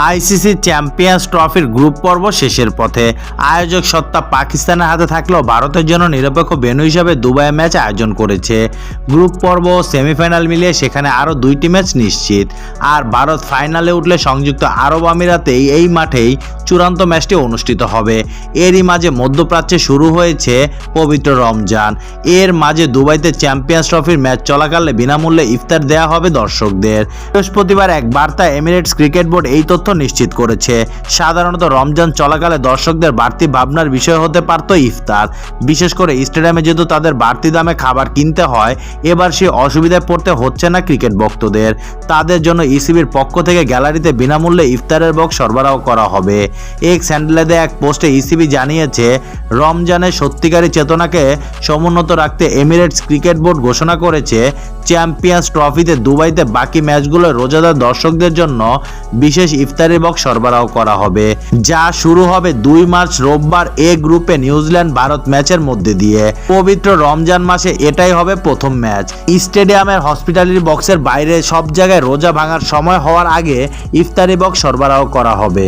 ICC champions ট্রফির group পর্ব শেষের পথে। আয়োজক সত্তা পাকিস্তানের হাতে থাকলেও ভারতের জন্য নিরপেক্ষ ভেন্যু হিসাবে দুবাইয়ে ম্যাচ আয়োজন করেছে। গ্রুপ পর্ব সেমিফাইনাল মিলিয়ে সেখানে আরও 2টি ম্যাচ নিশ্চিত। আর ভারত ফাইনালে উঠলে সংযুক্ত আরব আমিরাতেই এই মাঠেই চূড়ান্ত ম্যাচটি অনুষ্ঠিত হবে। এরই মাঝে মধ্যপ্রাচ্যে শুরু হয়েছে পবিত্র রমজান। এর মাঝে দুবাইতে চ্যাম্পিয়ন্স ট্রফির ম্যাচ চলাকালে বিনামূল্যে ইফতার দেওয়া হবে দর্শকদের। বৃহস্পতিবার এক বার্তা এমিরেটস ক্রিকেট বোর্ড এই তথ্য নিশ্চিত করেছে। সাধারণত রমজান চলাকালে দর্শকদের বাড়তি ভাবনার বিষয় হতে পারত ইফতার, বিশেষ করে স্টেডিয়ামে যেহেতু তাদের বাড়তি দামে খাবার কিনতে হয়। এবার সে অসুবিধায় পড়তে হচ্ছে না ক্রিকেট ভক্তদের। তাদের জন্য ইসিবির পক্ষ থেকে গ্যালারিতে বিনামূল্যে ইফতারের বক্স সরবরাহ করা হবে। এক্স হ্যান্ডেলে দেয়া এক পোস্টে ইসিবি জানিয়েছে, রমজানের সত্যিকারী চেতনাকে সমুন্নত রাখতে এমিরেটস ক্রিকেট বোর্ড ঘোষণা করেছে চ্যাম্পিয়ন্স ট্রফিতে দুবাইতে বাকি ম্যাচগুলো রোজাদার দর্শকদের জন্য বিশেষ ইফতারি বক্স সরবরাহ করা হবে, যা শুরু হবে 2 মার্চ রোববার এ গ্রুপে নিউজিল্যান্ড ভারত ম্যাচের মধ্যে দিয়ে। পবিত্র রমজান মাসে এটাই হবে প্রথম ম্যাচ। স্টেডিয়ামের হসপিটালিটি বক্সের বাইরে সব জায়গায় রোজা ভাঙার সময় হওয়ার আগে ইফতারি বক্স সরবরাহ করা হবে।